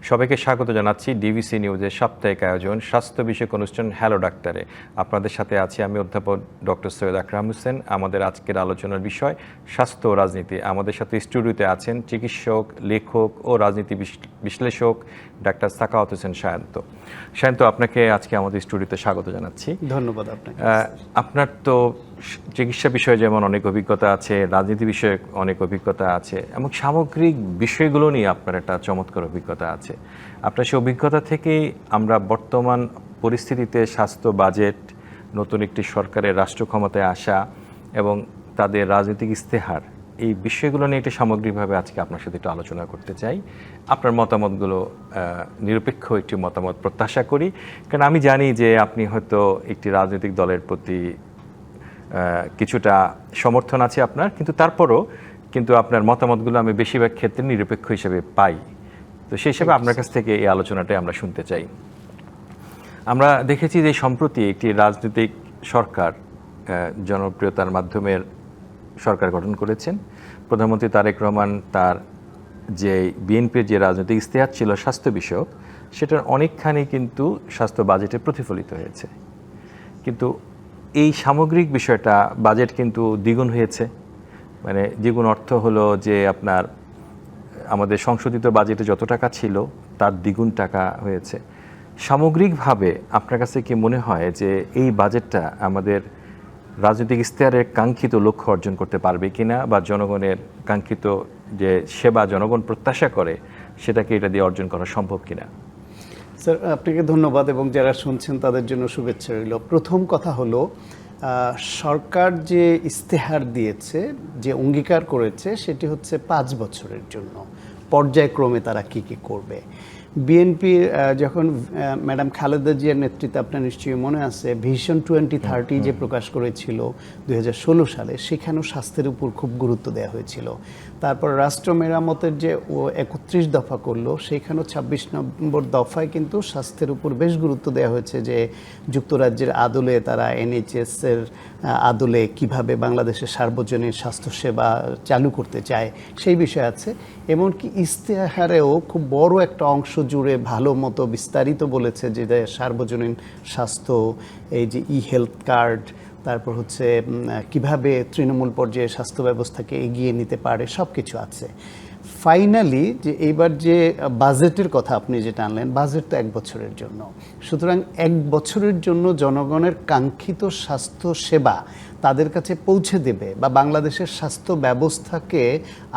সবাইকে স্বাগত জানাচ্ছি ডিবিসি নিউজের সাপ্তাহিক আয়োজন স্বাস্থ্য বিষয়ক অনুষ্ঠান হ্যালো ডাক্তারে। আপনাদের সাথে আছি আমি অধ্যাপক ডক্টর সৈয়দ আকরাম হোসেন। আমাদের আজকের আলোচনার বিষয় স্বাস্থ্য ও রাজনীতি। আমাদের সাথে স্টুডিওতে আছেন চিকিৎসক, লেখক ও রাজনীতি বিশ্লেষক ডাক্তার সাখাওয়াত হোসেন সায়ন্ত। সায়ন্ত, আপনাকে আজকে আমাদের স্টুডিওতে স্বাগত জানাচ্ছি। ধন্যবাদ আপনাকে। আপনার তো চিকিৎসা বিষয়ে যেমন অনেক অভিজ্ঞতা আছে, রাজনীতি বিষয়ে অনেক অভিজ্ঞতা আছে এবং সামগ্রিক বিষয়গুলো নিয়ে আপনার একটা চমৎকার অভিজ্ঞতা আছে। আপনার সেই অভিজ্ঞতা থেকেই আমরা বর্তমান পরিস্থিতিতে স্বাস্থ্য বাজেট, নতুন একটি সরকারের রাষ্ট্র ক্ষমতায় আসা এবং তাদের রাজনৈতিক ইস্তেহার, এই বিষয়গুলো নিয়ে একটু সামগ্রিকভাবে আজকে আপনার সাথে একটু আলোচনা করতে চাই। আপনার মতামতগুলো নিরপেক্ষ একটি মতামত প্রত্যাশা করি, কারণ আমি জানি যে আপনি হয়তো একটি রাজনৈতিক দলের প্রতি কিছুটা সমর্থন আছে আপনার, কিন্তু তারপরও কিন্তু আপনার মতামতগুলো আমি বেশিরভাগ ক্ষেত্রে নিরপেক্ষ হিসেবে পাই। তো সেই হিসেবে আপনার কাছ থেকে এই আলোচনাটাই আমরা শুনতে চাই। আমরা দেখেছি যে সম্প্রতি একটি রাজনৈতিক সরকার জনপ্রিয়তার মাধ্যমে সরকার গঠন করেছেন। প্রধানমন্ত্রী তারেক রহমান তার যে বিএনপির যে রাজনৈতিক ইস্তেহার ছিল স্বাস্থ্য বিষয়ক, সেটার অনেকখানি কিন্তু স্বাস্থ্য বাজেটে প্রতিফলিত হয়েছে। কিন্তু এই সামগ্রিক বিষয়টা বাজেট কিন্তু দ্বিগুণ হয়েছে। মানে দ্বিগুণ অর্থ হলো যে আপনার আমাদের সংশোধিত বাজেটে যত টাকা ছিল তার দ্বিগুণ টাকা হয়েছে। সামগ্রিকভাবে আপনার কাছে কি মনে হয় যে এই বাজেটটা আমাদের রাজনৈতিক ইস্তেহারের কাঙ্ক্ষিত লক্ষ্য অর্জন করতে পারবে কিনা, বা জনগণের কাঙ্ক্ষিত যে সেবা জনগণ প্রত্যাশা করে সেটাকে এটা দিয়ে অর্জন করা সম্ভব কিনা? স্যার, আপনাকে ধন্যবাদ এবং যারা শুনছেন তাদের জন্য শুভেচ্ছা রইল। প্রথম কথা হলো, সরকার যে ইস্তেহার দিয়েছে, যে অঙ্গীকার করেছে, সেটি হচ্ছে 5 বছরের জন্য পর্যায়ক্রমে তারা কি কি করবে। বিএনপির যখন ম্যাডাম খালেদা জিয়ার নেতৃত্বে, আপনার নিশ্চয়ই মনে আছে, ভিশন 2030 যে প্রকাশ করেছিল 2016 সালে, সেখানেও স্বাস্থ্যের উপর খুব গুরুত্ব দেওয়া হয়েছিল। তারপর রাষ্ট্র মেরামতের যে 31 দফা করলো, সেখানেও 26 নম্বর দফায় কিন্তু স্বাস্থ্যের উপর বেশ গুরুত্ব দেওয়া হয়েছে, যে যুক্তরাজ্যের আদলে তারা NHS-এর আদলে কিভাবে বাংলাদেশের সার্বজনীন স্বাস্থ্যসেবা চালু করতে চায় সেই বিষয় আছে। এমনকি ইস্তেহারেও খুব বড় একটা অংশ জুড়ে ভালো মতো বিস্তারিত বলেছে যে সার্বজনীন স্বাস্থ্য, এই যে হেলথ কার্ড, তারপর হচ্ছে কিভাবে তৃণমূল পর্যায়ে স্বাস্থ্য ব্যবস্থাকে এগিয়ে নিতে পারে, সব কিছু আছে। ফাইনালি যে এইবার যে বাজেটের কথা আপনি যেটা আনলেন, বাজেট তো 1 বছরের জন্য। সুতরাং 1 বছরের জন্য জনগণের কাঙ্ক্ষিত স্বাস্থ্য সেবা তাদের কাছে পৌঁছে দেবে, বা বাংলাদেশের স্বাস্থ্য ব্যবস্থাকে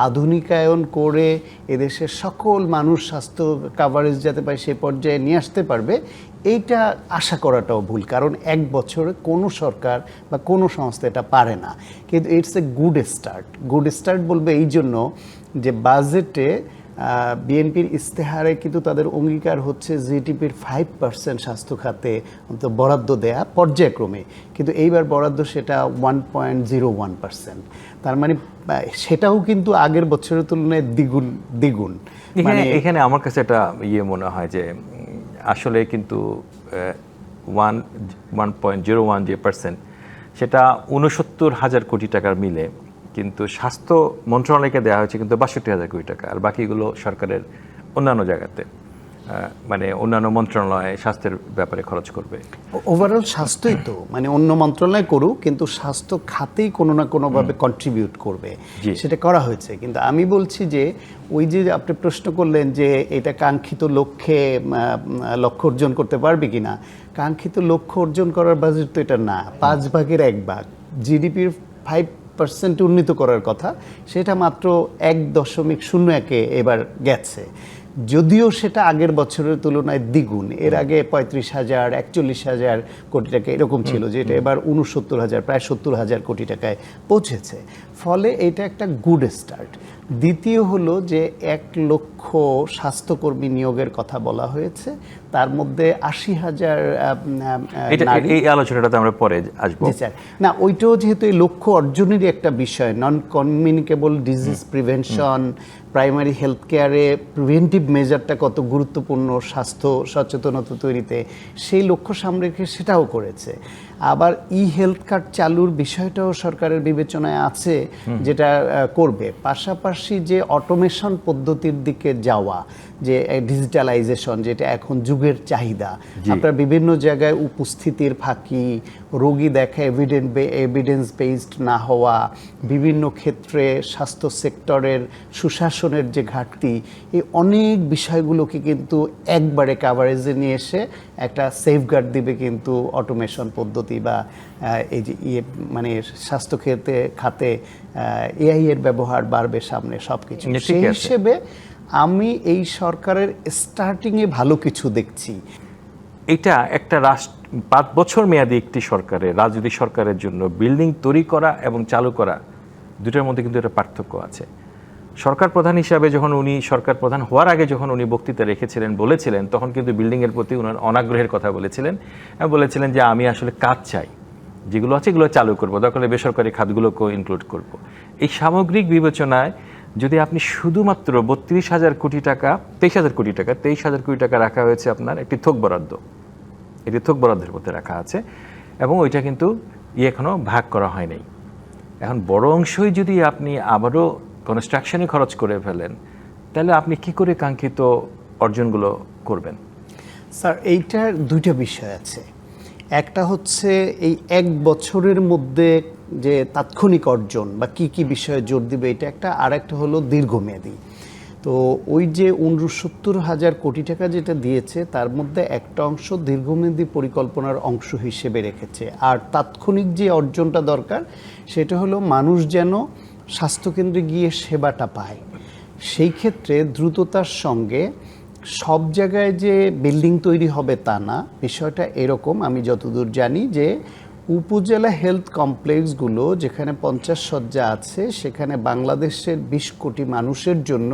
আধুনিকায়ন করে এদেশের সকল মানুষ স্বাস্থ্য কাভারেজ যাতে পায় সে পর্যায়ে নিয়ে আসতে পারবে, এইটা আশা করাটাও ভুল। কারণ 1 বছরে কোনো সরকার বা কোনো সংস্থা এটা পারে না। কিন্তু it's a good start. Good start বলবে এই জন্য যে বাজেটে বিএনপির ইস্তেহারে কিন্তু তাদের অঙ্গীকার হচ্ছে জিডিপির 5% স্বাস্থ্য খাতে বরাদ্দ দেয়া পর্যায়ক্রমে, কিন্তু এইবার বরাদ্দ সেটা 1.01%। তার মানে সেটাও কিন্তু আগের বছরের তুলনায় দ্বিগুণ। মানে এখানে আমার কাছে একটা মনে হয় যে আসলে কিন্তু 1.01 যে পার্সেন্ট, সেটা 69,000 কোটি টাকার মিলে, কিন্তু স্বাস্থ্য মন্ত্রণালয়কে দেওয়া হয়েছে কিন্তু 62,000 কোটি টাকা, আর বাকিগুলো সরকারের অন্যান্য জায়গাতে, মানে অন্যান্য মন্ত্রণালয় স্বাস্থ্যের ব্যাপারে খরচ করবে। ওভারঅল স্বাস্থ্যই তো, মানে অন্য মন্ত্রণালয় করুক, কিন্তু স্বাস্থ্য খাতেই কোনো না কোনোভাবে কন্ট্রিবিউট করবে, সেটা করা হয়েছে। কিন্তু আমি বলছি যে ওই যে আপনি প্রশ্ন করলেন যে এটা কাঙ্ক্ষিত লক্ষ্য অর্জন করতে পারবে কিনা, কাঙ্ক্ষিত লক্ষ্য অর্জন করার বাজেট তো এটা না। 5 ভাগের 1 ভাগ, জিডিপির 5% উন্নীত করার কথা, সেটা মাত্র 1.01-এ এবার গেছে। যদিও সেটা আগের বছরের তুলনায় দ্বিগুণ। এর আগে 35,000, 41,000 কোটি টাকা এরকম ছিল, যেটা এবার 69,000, প্রায় 70,000 কোটি টাকায় পৌঁছেছে। ফলে এটা একটা গুড স্টার্ট। দ্বিতীয় হলো যে 1 লক্ষ স্বাস্থ্যকর্মী নিয়োগের কথা বলা হয়েছে, তার মধ্যে 80,000 এই আলোচনাটাতে আমরা পরে আসবো। না, ওইটাও যেহেতু এই লক্ষ্য অর্জনেরই একটা বিষয়, non communicable disease prevention, primary health কেয়ারে প্রিভেন্টিভ মেজারটা কত গুরুত্বপূর্ণ স্বাস্থ্য সচেতনতা তৈরিতে, সেই লক্ষ্য সামনে রেখে সেটাও করেছে। আবার ই হেলথ কার্ড চালুর বিষয়টাও সরকারের বিবেচনায় আছে, যেটা করবে। পাশাপাশি যে অটোমেশন পদ্ধতির দিকে যাওয়া, যে ডিজিটালাইজেশন, যেটা এখন যুগের চাহিদা, আপনার বিভিন্ন জায়গায় উপস্থিতির ফাঁকি, রোগী দেখা এভিডেন্স বেসড না হওয়া, বিভিন্ন ক্ষেত্রে স্বাস্থ্য সেক্টরের সুশাসনের যে ঘাটতি, এই অনেক বিষয়গুলোকে কিন্তু একবারে কাভারেজে নিয়ে এসে একটা সেফগার্ড দিবে কিন্তু অটোমেশন পদ্ধতি বা এই যে মানে স্বাস্থ্য খাতে এআই এর ব্যবহার বাড়বে সামনে, সব কিছু। সেই হিসেবে আমি এই সরকারের স্টার্টিংয়ে ভালো কিছু দেখছি। এটা একটা 5 বছর মেয়াদী একটি সরকারের, রাজনৈতিক সরকারের জন্য বিল্ডিং তৈরি করা এবং চালু করা দুটোর মধ্যে কিন্তু একটা পার্থক্য আছে। সরকার প্রধান হিসাবে যখন উনি সরকার প্রধান হওয়ার আগে যখন উনি বক্তৃতা রেখেছিলেন, বলেছিলেন, তখন কিন্তু বিল্ডিংয়ের প্রতি উনার অনাগ্রহের কথা বলেছিলেন এবং বলেছিলেন যে আমি আসলে কাজ চাই, যেগুলো আছে এগুলো চালু করবো, দরকার হলে বেসরকারি খাতগুলোকেও ইনক্লুড করব। এই সামগ্রিক বিবেচনায় যদি আপনি শুধুমাত্র 32,000 কোটি টাকা, 23,000 কোটি টাকা, 23,000 কোটি টাকা রাখা হয়েছে আপনার একটি থোক বরাদ্দ, এটি থোক বরাদ্দের মধ্যে রাখা আছে এবং ওইটা কিন্তু এখনও ভাগ করা হয় নাই। এখন বড় অংশই যদি আপনি আবারও কনস্ট্রাকশনে খরচ করে ফেলেন, তাহলে আপনি কি করে কাঙ্ক্ষিত অর্জনগুলো করবেন? স্যার, এইটার দুইটা বিষয় আছে। একটা হচ্ছে এই 1 বছরের মধ্যে যে তাৎক্ষণিক অর্জন বা কি কি বিষয়ে জোর দিবে এটা একটা, আর একটা হলো দীর্ঘমেয়াদী। তো ওই যে 69,000 কোটি টাকা যেটা দিয়েছে, তার মধ্যে একটা অংশ দীর্ঘমেয়াদী পরিকল্পনার অংশ হিসেবে রেখেছে। আর তাৎক্ষণিক যে অর্জনটা দরকার সেটা হলো মানুষ যেন স্বাস্থ্যকেন্দ্রে গিয়ে সেবাটা পায়। সেই ক্ষেত্রে দ্রুততার সঙ্গে সব জায়গায় যে বিল্ডিং তৈরি হবে তা না, বিষয়টা এরকম। আমি যতদূর জানি যে উপজেলা হেলথ কমপ্লেক্সগুলো যেখানে 50 শয্যা আছে, সেখানে বাংলাদেশের 20 কোটি মানুষের জন্য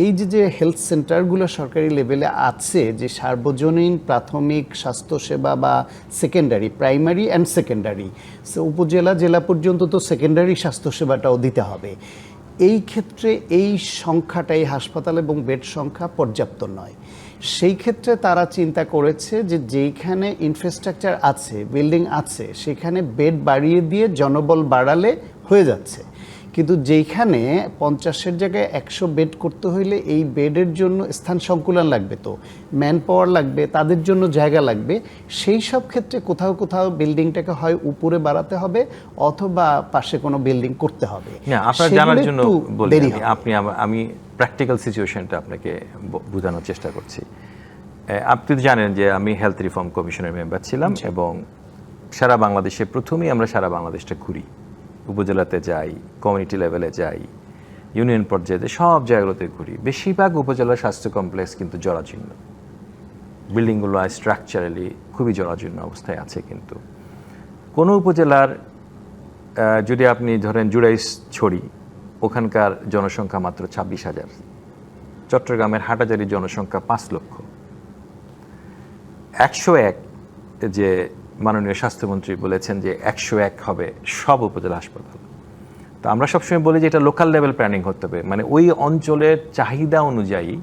এই যে হেলথ সেন্টারগুলো সরকারি লেভেলে আছে, যে সার্বজনীন প্রাথমিক স্বাস্থ্যসেবা বা সেকেন্ডারি, প্রাইমারি অ্যান্ড সেকেন্ডারি, উপজেলা জেলা পর্যন্ত তো সেকেন্ডারি স্বাস্থ্যসেবাটাও দিতে হবে। এই ক্ষেত্রে এই সংখ্যাটাই, হাসপাতাল এবং বেড সংখ্যা পর্যাপ্ত নয়। সেই ক্ষেত্রে তারা চিন্তা করেছে যে যেইখানে ইনফ্রাস্ট্রাকচার আছে, বিল্ডিং আছে, সেখানে বেড বাড়িয়ে দিয়ে জনবল বাড়ালে হয়ে যাচ্ছে। কিন্তু যেইখানে 50-এর জায়গায় 100 বেড করতে হইলে এই বেডের জন্য স্থান সংকুলান লাগবে, তো ম্যান পাওয়ার লাগবে, তাদের জন্য জায়গা লাগবে। সেই সব ক্ষেত্রে কোথাও কোথাও বিল্ডিংটাকে হয় উপরে বাড়াতে হবে অথবা পাশে কোনো বিল্ডিং করতে হবে। না, আপনার জানার জন্য বলি, আমি প্র্যাকটিক্যাল সিচুয়েশনটা আপনাকে বোঝানোর চেষ্টা করছি। আপনি তো জানেন যে আমি হেলথ রিফর্ম কমিশনের মেম্বার ছিলাম এবং সারা বাংলাদেশে প্রথমেই আমরা সারা বাংলাদেশটা ঘুরি, উপজেলাতে যাই, কমিউনিটি লেভেলে যাই, ইউনিয়ন পর্যায়ে, সব জায়গাগুলোতে ঘুরি। বেশিরভাগ উপজেলার স্বাস্থ্য কমপ্লেক্স কিন্তু জরাজীর্ণ, বিল্ডিংগুলো স্ট্রাকচারালি খুবই জরাজীর্ণ অবস্থায় আছে। কিন্তু কোনো উপজেলার যদি আপনি ধরেন জুড়াইছড়ি, ওখানকার জনসংখ্যা মাত্র 26,000, চট্টগ্রামের হাটাজারির জনসংখ্যা 5 লক্ষ, 101 যে মাননীয় স্বাস্থ্যমন্ত্রী বলেছেন যে 101 হবে সব উপজেলা হাসপাতাল। তো আমরা সবসময় বলি যে এটা লোকাল লেভেল প্ল্যানিং হতে হবে, মানে ওই অঞ্চলের চাহিদা অনুযায়ী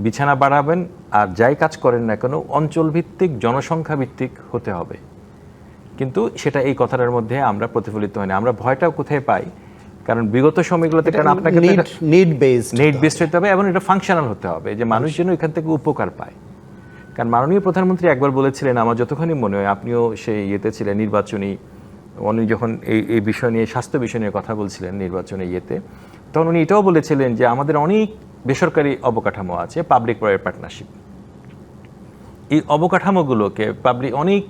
বিছানা বাড়াবেন, আর যাই কাজ করেন না কেন অঞ্চল ভিত্তিক, জনসংখ্যা ভিত্তিক হতে হবে। কিন্তু সেটা এই কথাটার মধ্যে আমরা প্রতিফলিত হয় না। আমরা ভয়টাও কোথায় পাই, কারণ বিগত সময়গুলোতে কারণ আপনাকে নিড বেসড হতে হবে এবং এটা ফাংশনাল হতে হবে, যে মানুষ যেন এখান থেকে উপকার পায়। কারণ মাননীয় প্রধানমন্ত্রী একবার বলেছিলেন, আমার যতখানি মনে হয়, আপনিও সেই ইয়েতে ছিলেন নির্বাচনী, উনি যখন এই বিষয় নিয়ে, স্বাস্থ্য বিষয় নিয়ে কথা বলছিলেন নির্বাচনী ইয়েতে, তখন উনি এটাও বলেছিলেন যে আমাদের অনেক বেসরকারি অবকাঠামো আছে, পাবলিক প্রাইভেট পার্টনারশিপ। এই অবকাঠামোগুলোকে অনেক,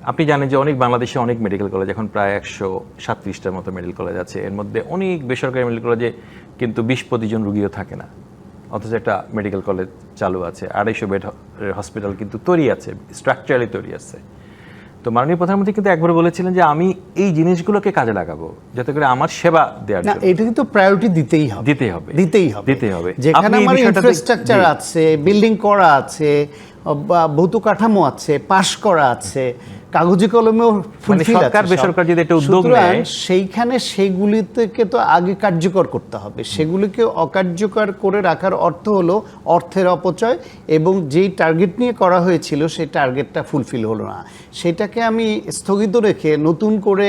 আপনি জানেন যে অনেক বাংলাদেশে অনেক মেডিকেল কলেজ, এখন প্রায় 137টার মতো মেডিকেল কলেজ আছে। এর মধ্যে অনেক বেসরকারি মেডিকেল কলেজে কিন্তু 20-25 জন রুগীও থাকে না, অথচ একটা মেডিকেল কলেজ চালু আছে, 250 বেড হসপিটাল কিন্তু তৈরি আছে, স্ট্রাকচারালি তৈরি আছে। তো মাননীয় প্রধানমন্ত্রী কিন্তু একবার বলেছিলেন যে আমি এই জিনিসগুলোকে কাজে লাগাবো যাতে করে আমার সেবা দেওয়ার জন্য। এটা কিন্তু প্রায়োরিটি দিতেই হবে। যেখানে আমার ইনফ্রাস্ট্রাকচার আছে, বিল্ডিং করা আছে, ভৌত কাঠামো আছে, পাশ করা আছে, কাগজে কলমেও ফুলফিল আছে সরকার সব। বেসরকার যদি একটা উদ্যোগ সুতরাং নেয়, সেইখানে সেইগুলি থেকে তো আগে কার্যকর করতে হবে। সেগুলিকে অকার্যকর করে রাখার অর্থ হলো অর্থের অপচয়, এবং যেই টার্গেট নিয়ে করা হয়েছিল সেই টার্গেটটা ফুলফিল হলো না। সেটাকে আমি স্থগিত রেখে নতুন করে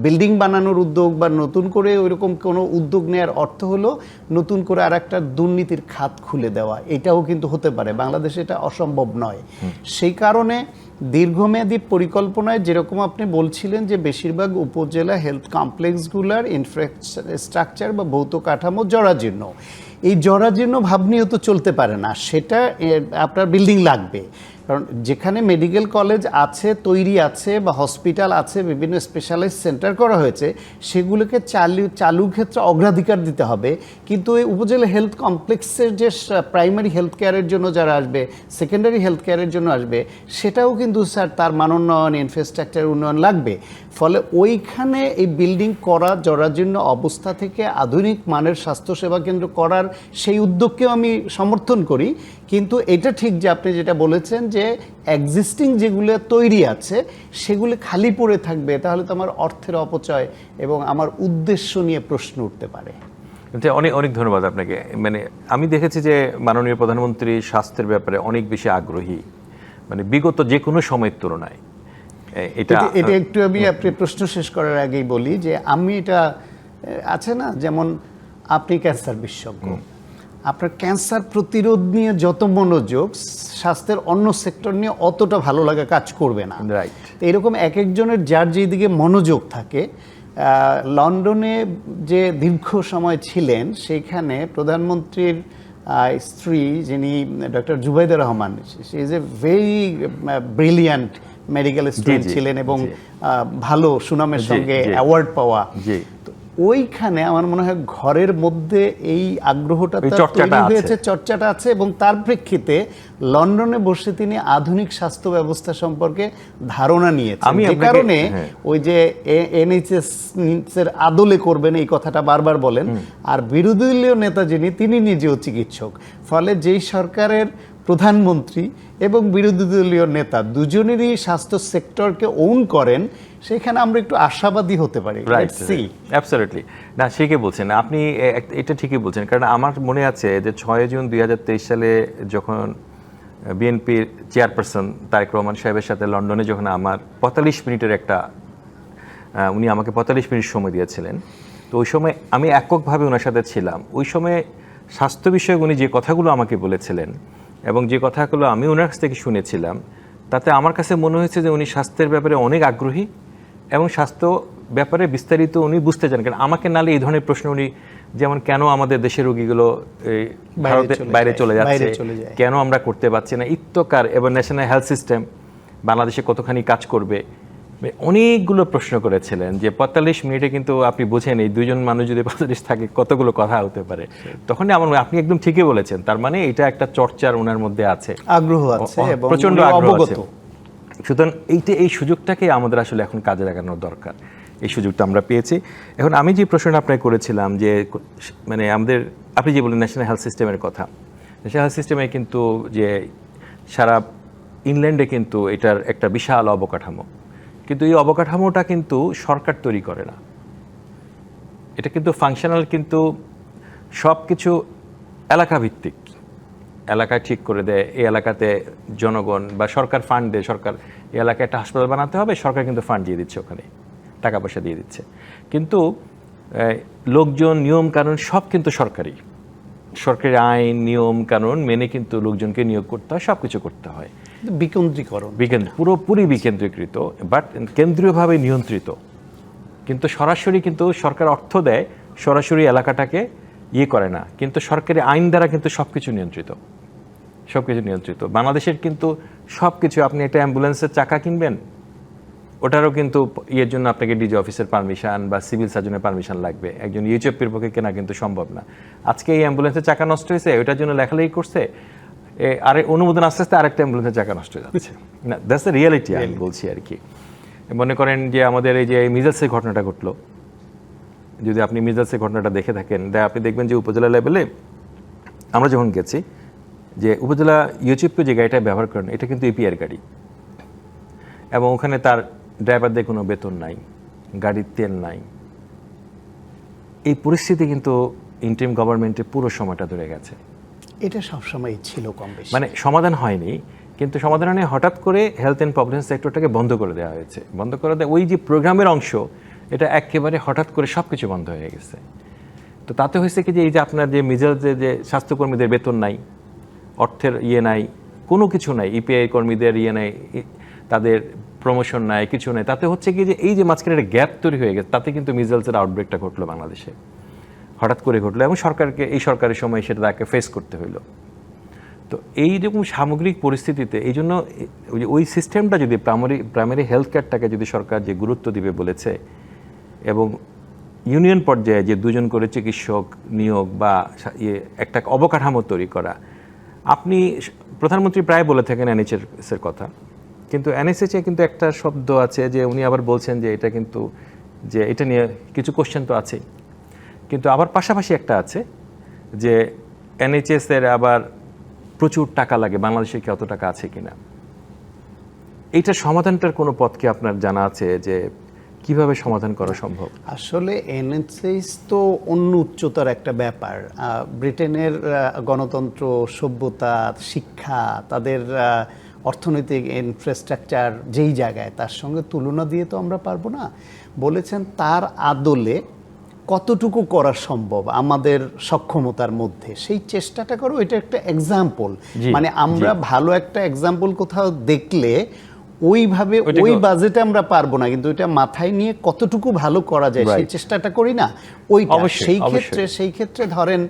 বিল্ডিং বানানোর উদ্যোগ বা নতুন করে ওইরকম কোনো উদ্যোগ নেওয়ার অর্থ হলো নতুন করে আর একটা দুর্নীতির খাত খুলে দেওয়া। এটাও কিন্তু হতে পারে, বাংলাদেশে এটা অসম্ভব নয়। সেই কারণে দীর্ঘমেয়াদী পরিকল্পনায় যেরকম আপনি বলছিলেন যে বেশিরভাগ উপজেলা হেলথ কমপ্লেক্সগুলোর ইনফ্রাস্ট্রাকচার বা ভৌত কাঠামো জরাজীর্ণ, এই জরাজীর্ণ ভাব নিয়েও তো চলতে পারে না। সেটা আপনার বিল্ডিং লাগবে, কারণ যেখানে মেডিকেল কলেজ আছে, তৈরি আছে, বা হসপিটাল আছে, বিভিন্ন স্পেশালাইজ সেন্টার করা হয়েছে, সেগুলোকে চালুর ক্ষেত্রে অগ্রাধিকার দিতে হবে। কিন্তু এই উপজেলা হেলথ কমপ্লেক্সের যে প্রাইমারি হেলথ কেয়ারের জন্য যারা আসবে, সেকেন্ডারি হেলথ কেয়ারের জন্য আসবে, সেটাও কিন্তু স্যার তার মান উন্নয়ন, ইনফ্রাস্ট্রাকচার উন্নয়ন লাগবে। ফলে ওইখানে এই বিল্ডিং করা, জরাজীর্ণ অবস্থা থেকে আধুনিক মানের স্বাস্থ্যসেবা কেন্দ্র করার সেই উদ্যোগকেও আমি সমর্থন করি। কিন্তু এটা ঠিক যে আপনি যেটা বলেছেন যে এক্সিস্টিং যেগুলো তৈরি আছে সেগুলি খালি পড়ে থাকবে, তাহলে তো আমার অর্থের অপচয় এবং আমার উদ্দেশ্য নিয়ে প্রশ্ন উঠতে পারে। অনেক অনেক ধন্যবাদ আপনাকে। মানে আমি দেখেছি যে মাননীয় প্রধানমন্ত্রী স্বাস্থ্যের ব্যাপারে অনেক বেশি আগ্রহী, মানে বিগত যে কোনো সময়ের তুলনায়। এটা একটু আমি আপনি প্রশ্ন শেষ করার আগেই বলি যে আমি এটা আছে না, যেমন আপনি ক্যান্সার বিশেষজ্ঞ, আপনার ক্যান্সার প্রতিরোধ নিয়ে যত মনোযোগ, স্বাস্থ্যের অন্য সেক্টর নিয়ে অতটা ভালো লাগা কাজ করবে না। রাইট। তো এরকম এক একজনের যার যেদিকে মনোযোগ থাকে। লন্ডনে যে দীর্ঘ সময় ছিলেন, সেইখানে প্রধানমন্ত্রীর স্ত্রী যিনি doctor Zubaida Rahman, she is a very brilliant medical student ছিলেন এবং ভালো সুনামের সঙ্গে অ্যাওয়ার্ড পাওয়া। ওইখানে আমার মনে হয় ঘরের মধ্যে এই আগ্রহটা তৈরি হয়েছে, চর্চাটা আছে, এবং তার প্রেক্ষিতে লন্ডনে বসে তিনি আধুনিক স্বাস্থ্য ব্যবস্থা সম্পর্কে ধারণা নিয়েছেন। যে কারণে ওই যে NHS এর আদলে করবেন এই কথাটা বারবার বলেন। আর বিরোধী দলীয় নেতা যিনি, তিনি নিজেও চিকিৎসক। ফলে যেই সরকারের প্রধানমন্ত্রী এবং বিরোধী দলীয় নেতা দুজনেরই স্বাস্থ্য সেক্টরকে ওন করেন, সেখানে আমরা একটু আশাবাদী হতে পারি। অ্যাবসলিউটলি না, ঠিকই বলছেন আপনি, এটা ঠিকই বলছেন। কারণ আমার মনে আছে যে 6 জুন 2023 সালে যখন বিএনপির চেয়ারপারসন তারেক রহমান সাহেবের সাথে লন্ডনে যখন আমার 45 মিনিটের একটা, উনি আমাকে 45 মিনিট সময় দিয়েছিলেন। তো ওই সময় আমি এককভাবে ওনার সাথে ছিলাম। ওই সময় স্বাস্থ্য বিষয়ক উনি যে কথাগুলো আমাকে বলেছিলেন এবং যে কথাগুলো আমি ওনার কাছ থেকে শুনেছিলাম, তাতে আমার কাছে মনে হয়েছে যে উনি স্বাস্থ্যের ব্যাপারে অনেক আগ্রহী এবং স্বাস্থ্য ব্যাপারে বিস্তারিত উনি বুঝতে চান। কারণ আমাকে নালে এই ধরনের প্রশ্ন উনি, যেমন কেন আমাদের দেশের রোগীগুলো ভারতের বাইরে চলে যাচ্ছে, কেন আমরা করতে পারছি না, ইত্যকার, এবং ন্যাশনাল হেলথ সিস্টেম বাংলাদেশে কতখানি কাজ করবে, অনেকগুলো প্রশ্ন করেছিলেন। যে 45 মিনিটে কিন্তু আপনি বুঝেন এই দুইজন মানুষ যদি 45 থাকে কতগুলো কথা হতে পারে। তখনই আমার, আপনি একদম ঠিকই বলেছেন, তার মানে এটা একটা চর্চার ওনার মধ্যে আছে, আগ্রহ আছে, প্রচন্ড আগ্রহ আছে। সুতরাং এই সুযোগটাকে আমাদের আসলে এখন কাজে লাগানো দরকার। এই সুযোগটা আমরা পেয়েছি। এখন আমি যে প্রশ্নটা আপনাকে করেছিলাম যে মানে আমাদের, আপনি যে বলেন ন্যাশনাল হেলথ সিস্টেমের কথা, ন্যাশনাল হেলথ সিস্টেমে কিন্তু যে সারা ইংল্যান্ডে কিন্তু এটার একটা বিশাল অবকাঠামো, কিন্তু এই অবকাঠামোটা কিন্তু সরকার তৈরি করে না। এটা কিন্তু ফাংশনাল, কিন্তু সব কিছু এলাকাভিত্তিক, এলাকায় ঠিক করে দেয়। এই এলাকাতে জনগণ বা সরকার ফান্ড দেয়, সরকার এই এলাকায় একটা হাসপাতাল বানাতে হবে, সরকার কিন্তু ফান্ড দিয়ে দিচ্ছে, ওখানে টাকা পয়সা দিয়ে দিচ্ছে। কিন্তু লোকজন, নিয়ম কানুন সব কিন্তু সরকারি আইন নিয়ম কানুন মেনে কিন্তু লোকজনকে নিয়োগ করতে হয়, সব কিছু করতে হয়। বিকেন্দ্রীকরণ, পুরোপুরি বিকেন্দ্রীকৃত, বাট কেন্দ্রীয়ভাবে নিয়ন্ত্রিত। কিন্তু সরাসরি কিন্তু সরকার অর্থ দেয়, সরাসরি এলাকাটাকে করে না, কিন্তু সরকারি আইন দ্বারা কিন্তু সব কিছু নিয়ন্ত্রিত। বাংলাদেশের কিন্তু সব কিছু, আপনি একটা অ্যাম্বুলেন্সের চাকা কিনবেন, ওটারও কিন্তু জন্য আপনাকে ডিজি অফিসের পারমিশন বা সিভিল সার্জনের পারমিশন লাগবে। একজন ইউএচএপির পক্ষে কেনা কিন্তু সম্ভব না। আজকে এই অ্যাম্বুলেন্সের চাকা নষ্ট হয়েছে, ওইটার জন্য লেখালেখি করছে, আর অনুমোদন আস্তে আস্তে আরেকটা অ্যাম্বুলেন্সের চাকা নষ্ট হয়ে যাচ্ছে। না, দ্যাটস দ্য রিয়ালিটি আমি বলছি আর কি। মনে করেন যে আমাদের এই যে মিজাইলসের ঘটনাটা ঘটলো, যদি আপনি মিজাইলসের ঘটনাটা দেখে থাকেন, আপনি দেখবেন যে উপজেলা লেভেলে আমরা যখন গেছি, যে উপজেলা ইউএচএপি যে গাড়িটা ব্যবহার করেন, এটা কিন্তু এপিআর গাড়ি। এবং ওখানে তার ড্রাইভারদের কোনো বেতন নাই, গাড়ির তেল নাই। এই পরিস্থিতি কিন্তু ইন্টারিম গভর্নমেন্টের পুরো সময়টা ধরে গেছে। এটা সবসময় ছিল কম বেশি, মানে সমাধান হয়নি, কিন্তু সমাধান হয়নি হঠাৎ করে হেলথ অ্যান্ড পপুলেশন সেক্টরটাকে বন্ধ করে দেওয়া হয়েছে। বন্ধ করে দেওয়া ওই যে প্রোগ্রামের অংশ, এটা একেবারে হঠাৎ করে সব কিছু বন্ধ হয়ে গেছে। তো তাতে হয়েছে কি যে এই যে আপনার যে মিজাজে যে স্বাস্থ্যকর্মীদের বেতন নাই, অর্থের নাই, কোনো কিছু নাই, ইপিআই কর্মীদের নাই, তাদের প্রমোশন নাই, কিছু নাই। তাতে হচ্ছে কি যে এই যে মাঝখানে একটা গ্যাপ তৈরি হয়ে গেছে, তাতে কিন্তু মিজাইলসের আউটব্রেকটা ঘটলো বাংলাদেশে, হঠাৎ করে ঘটলো, এবং এই সরকারের সময় সেটা তাকে ফেস করতে হইলো। তো এইরকম সামগ্রিক পরিস্থিতিতে এই জন্য ওই সিস্টেমটা যদি প্রাইমারি হেলথ কেয়ারটাকে যদি সরকার যে গুরুত্ব দিবে বলেছে, এবং ইউনিয়ন পর্যায়ে যে 2জন করে চিকিৎসক নিয়োগ বা একটা অবকাঠামো তৈরি করা। আপনি প্রধানমন্ত্রী প্রায় বলে থাকেন এনএইচএস-এর কথা, কিন্তু এনএইচএস-এ কিন্তু একটা শব্দ আছে যে উনি আবার বলছেন যে এটা কিন্তু যে এটা নিয়ে কিছু কোশ্চেন তো আছেই, কিন্তু আবার পাশাপাশি একটা আছে যে এনএইচএস-এর আবার প্রচুর টাকা লাগে, বাংলাদেশে কি অত টাকা আছে কিনা। এইটার সমাধানটার কোনো পথ কি আপনার জানা আছে যে কিভাবে সমাধান করা সম্ভব? আসলে এনএইচএস তো অন্য উচ্চতার একটা ব্যাপার। ব্রিটেনের গণতন্ত্র, সভ্যতা, শিক্ষা, তাদের অর্থনৈতিক ইনফ্রাস্ট্রাকচার যেই জায়গায়, তার সঙ্গে তুলনা দিয়ে তো আমরা পারবো না। বলেছেন তার আদলে কতটুকু করা সম্ভব আমাদের সক্ষমতার মধ্যে, সেই চেষ্টাটা করো। এটা একটা এক্সাম্পল, মানে আমরা ভালো একটা এক্সাম্পল কোথাও দেখলে ওইভাবে ওই বাজেটে আমরা পারবো না, কিন্তু এটা মাথায় নিয়ে কতটুকু ভালো করা যায় সেই চেষ্টাটা করি না ওইটা। সেই ক্ষেত্রে ধরেন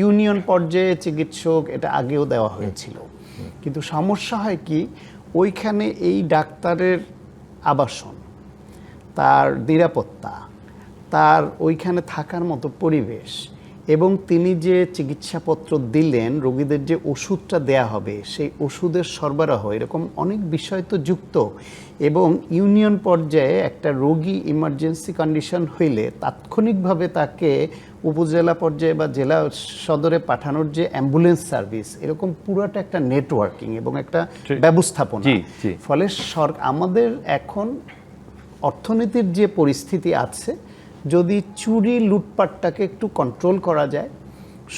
ইউনিয়ন পর্যায়ে চিকিৎসক এটা আগেও দেওয়া হয়েছিল, কিন্তু সমস্যা হয় কি ওইখানে এই ডাক্তারের আবাসন, তার নিরাপত্তা, তার ওইখানে থাকার মতো পরিবেশ, এবং তিনি যে চিকিৎসাপত্র দিলেন, রোগীদের যে ওষুধটা দেয়া হবে সেই ওষুধের সরবরাহ, এরকম অনেক বিষয় তো যুক্ত। এবং ইউনিয়ন পর্যায়ে একটা রোগী ইমার্জেন্সি কন্ডিশন হইলে তাৎক্ষণিকভাবে তাকে উপজেলা পর্যায়ে বা জেলা সদরে পাঠানোর যে অ্যাম্বুলেন্স সার্ভিস, এরকম পুরোটা একটা নেটওয়ার্কিং এবং একটা ব্যবস্থাপনা। ফলে আমাদের এখন অর্থনীতির যে পরিস্থিতি আছে, যদি চুরি লুটপাটটাকে একটু কন্ট্রোল করা যায়,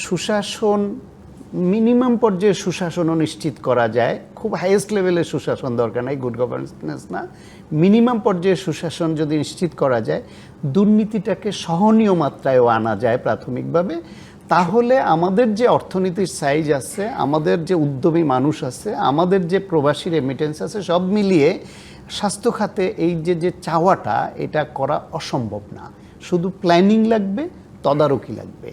সুশাসন মিনিমাম পর্যায়ে সুশাসনও নিশ্চিত করা যায়, খুব হাইয়েস্ট লেভেলের সুশাসন দরকার নাই, গুড গভর্নেন্স না, মিনিমাম পর্যায়ে সুশাসন যদি নিশ্চিত করা যায়, দুর্নীতিটাকে সহনীয় মাত্রায়ও আনা যায় প্রাথমিকভাবে, তাহলে আমাদের যে অর্থনীতির সাইজ আছে, আমাদের যে উদ্যমী মানুষ আছে, আমাদের যে প্রবাসী রেমিটেন্স আছে, সব মিলিয়ে স্বাস্থ্য খাতে এই যে চাওয়াটা, এটা করা অসম্ভব না। শুধু প্ল্যানিং লাগবে, তদারকি লাগবে।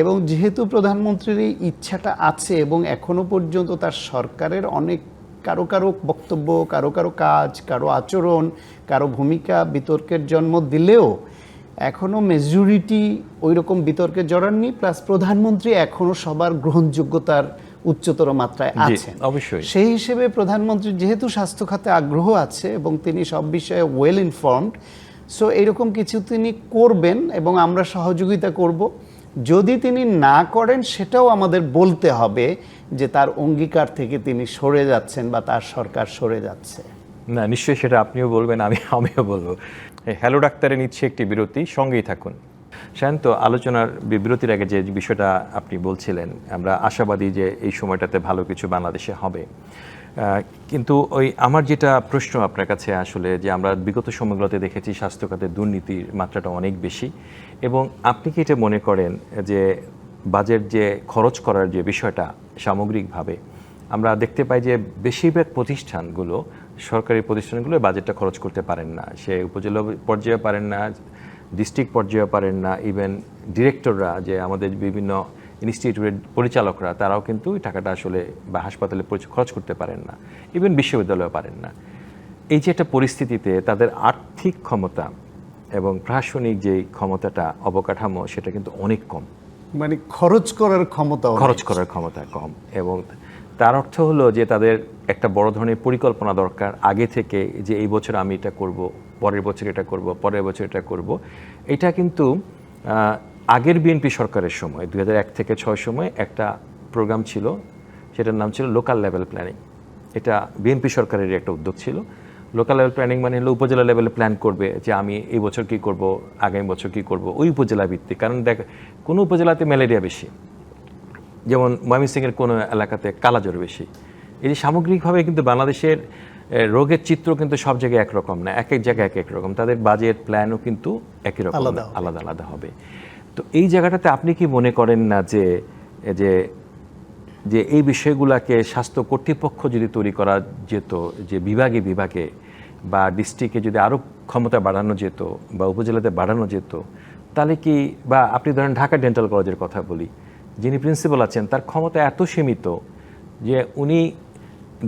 এবং যেহেতু প্রধানমন্ত্রীর এই ইচ্ছাটা আছে এবং এখনো পর্যন্ত তার সরকারের অনেক কারো কারো বক্তব্য, কারো কারো কাজ, কারো আচরণ, কারো ভূমিকা বিতর্কের জন্ম দিলেও এখনো মেজরিটি ওই রকম বিতর্কে জড়াননি, প্লাস প্রধানমন্ত্রী এখনো সবার গ্রহণযোগ্যতার উচ্চতর মাত্রায় আছেন। অবশ্যই সেই হিসেবে প্রধানমন্ত্রীর যেহেতু স্বাস্থ্য খাতে আগ্রহ আছে এবং তিনি সব বিষয়ে ওয়েল ইনফর্মড, সো এরকম কিছু তিনি করবেন এবং আমরা সহযোগিতা করব। যদি তিনি না করেন, সেটাও আমাদের বলতে হবে যে তার অঙ্গীকার থেকে তিনি সরে যাচ্ছেন বা তার সরকার সরে যাচ্ছে। না, নিশ্চয়ই সেটা আপনিও বলবেন, আমিও বলবো। হ্যালো ডাক্তারে নিচ্ছে একটি বিরতি, সঙ্গেই থাকুন। শান্ত, আলোচনার বিরতির আগে যে বিষয়টা আপনি বলছিলেন, আমরা আশাবাদী যে এই সময়টাতে ভালো কিছু বাংলাদেশে হবে, কিন্তু আমার যেটা প্রশ্ন আপনার কাছে আসলে, যে আমরা বিগত সময়গুলোতে দেখেছি স্বাস্থ্য খাতে দুর্নীতির মাত্রাটা অনেক বেশি, এবং আপনি কি এটা মনে করেন যে বাজেট যে খরচ করার যে বিষয়টা সামগ্রিকভাবে আমরা দেখতে পাই যে বেশিরভাগ প্রতিষ্ঠানগুলো, সরকারি প্রতিষ্ঠানগুলো বাজেটটা খরচ করতে পারেন না, সে উপজেলা পর্যায়ে পারেন না, ডিস্ট্রিক্ট পর্যায়ে পারেন না, ইভেন ডিরেক্টররা, যে আমাদের বিভিন্ন ইনস্টিটিউটের পরিচালকরা, তারাও কিন্তু টাকাটা আসলে বা হাসপাতালে খরচ করতে পারেন না, ইভেন বিশ্ববিদ্যালয়ে পারেন না। এই যে একটা পরিস্থিতিতে তাদের আর্থিক ক্ষমতা এবং প্রশাসনিক যে ক্ষমতাটা, অবকাঠামো, সেটা কিন্তু অনেক কম, মানে খরচ করার ক্ষমতা কম। এবং তার অর্থ হলো যে তাদের একটা বড় ধরনের পরিকল্পনা দরকার আগে থেকে, যে এই বছর আমি এটা করব, পরের বছর এটা করব, পরের বছর এটা করব। এটা কিন্তু আগের বিএনপি সরকারের সময় 2001 থেকে 2006 সময় একটা প্রোগ্রাম ছিল, সেটার নাম ছিল লোকাল লেভেল প্ল্যানিং। এটা বিএনপি সরকারের একটা উদ্যোগ ছিল। লোকাল লেভেল প্ল্যানিং মানে হলো উপজেলা লেভেলে প্ল্যান করবে যে আমি এই বছর কি করব, আগামী বছর কি করব, ওই উপজেলা ভিত্তিক। কারণ দেখ, কোনো উপজেলাতে ম্যালেরিয়া বেশি, যেমন ময়মনসিংহের কোনো এলাকাতে কালাজ্বর বেশি। এই যে সামগ্রিকভাবে কিন্তু বাংলাদেশের রোগের চিত্র কিন্তু সব জায়গায় একরকম না, এক এক জায়গায় এক এক রকম, তাদের বাজেট প্ল্যানও কিন্তু একই রকম আলাদা আলাদা হবে। তো এই জায়গাটাতে আপনি কি মনে করেন না যে যে যে এই বিষয়গুলোকে স্বাস্থ্য কর্তৃপক্ষ যদি তৈরি করা যেত, যে বিভাগে বিভাগে বা ডিস্ট্রিক্টে যদি আরও ক্ষমতা বাড়ানো যেত বা উপজেলাতে বাড়ানো যেত, তাহলে কি, বা আপনি ধরেন ঢাকা ডেন্টাল কলেজের কথা বলি, যিনি প্রিন্সিপাল আছেন তার ক্ষমতা এত সীমিত যে উনি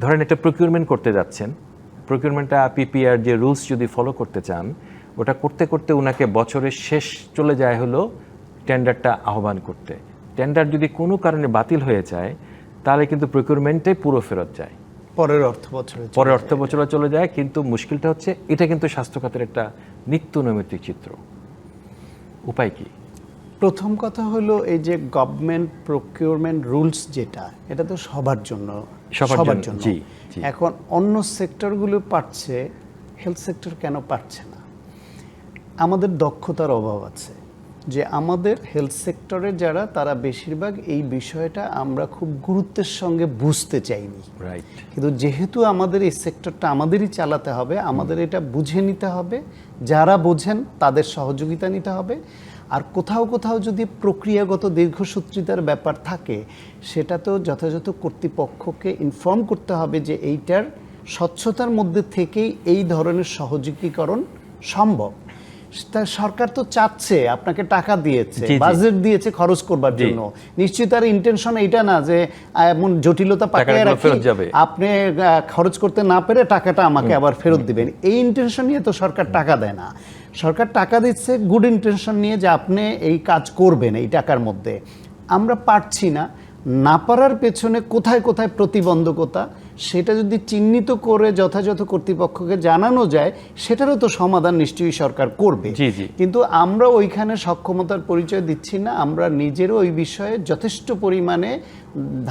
ধরেন একটা প্রকিউরমেন্ট করতে যাচ্ছেন, প্রকিউরমেন্টটা পিপিআর যে রুলস যদি ফলো করতে চান, ওটা করতে করতে ওনাকে বছরের শেষ চলে যায় হলো টেন্ডারটা আহ্বান করতে। টেন্ডার যদি কোনো কারণে বাতিল হয়ে যায় তাহলে কিন্তু প্রকিউরমেন্টটাই পুরো ফেরত যায়, পরের অর্থ বছরে চলে যায়। কিন্তু মুশকিলটা হচ্ছে এটা কিন্তু স্বাস্থ্য খাতের একটা নিত্য নৈমিত্তিক চিত্র। উপায় কি? প্রথম কথা হলো এই যে গভর্নমেন্ট প্রকিউরমেন্ট রুলস যেটা, এটা তো সবার জন্য। জি। এখন অন্য সেক্টরগুলো পারছে, হেলথ সেক্টর কেন পারছে না? আমাদের দক্ষতার অভাব আছে, যে আমাদের হেলথ সেক্টরে যারা, তারা বেশিরভাগ এই বিষয়টা আমরা খুব গুরুত্বের সঙ্গে বুঝতে চাইনি। কিন্তু যেহেতু আমাদের এই সেক্টরটা আমাদেরই চালাতে হবে, আমাদের এটা বুঝে নিতে হবে, যারা বোঝেন তাদের সহযোগিতা নিতে হবে। আর কোথাও কোথাও যদি প্রক্রিয়াগত দীর্ঘসূত্রিতার ব্যাপার থাকে, সেটা তো যথাযথ কর্তৃপক্ষকে ইনফর্ম করতে হবে যে এইটার স্বচ্ছতার মধ্যে থেকেই এই ধরনের সহযোগীকরণ সম্ভব। সরকার তো চাচ্ছে, আপনাকে টাকা দিয়েছে, বাজেট দিয়েছে খরচ করবার জন্য, নিশ্চয়ই তার ইন্টেনশন এটা না যে এমন জটিলতা পাকিয়ে রাখি আপনি খরচ করতে না পেরে টাকাটা আমাকে আবার ফেরত দিবেন, এই ইন্টেনশন নিয়ে তো সরকার টাকা দেয় না। সরকার টাকা দিচ্ছে গুড ইন্টেনশন নিয়ে যে আপনি এই কাজ করবেন এই টাকার মধ্যে। আমরা পারছি না, না পারার পেছনে কোথায় কোথায় প্রতিবন্ধকতা, সেটা যদি চিহ্নিত করে যথাযথ কর্তৃপক্ষকে জানানো যায়, সেটারও তো সমাধান নিশ্চয়ই সরকার করবে। কিন্তু আমরা ওইখানে সক্ষমতার পরিচয় দিচ্ছি না, আমরা নিজেরও ওই বিষয়ে যথেষ্ট পরিমাণে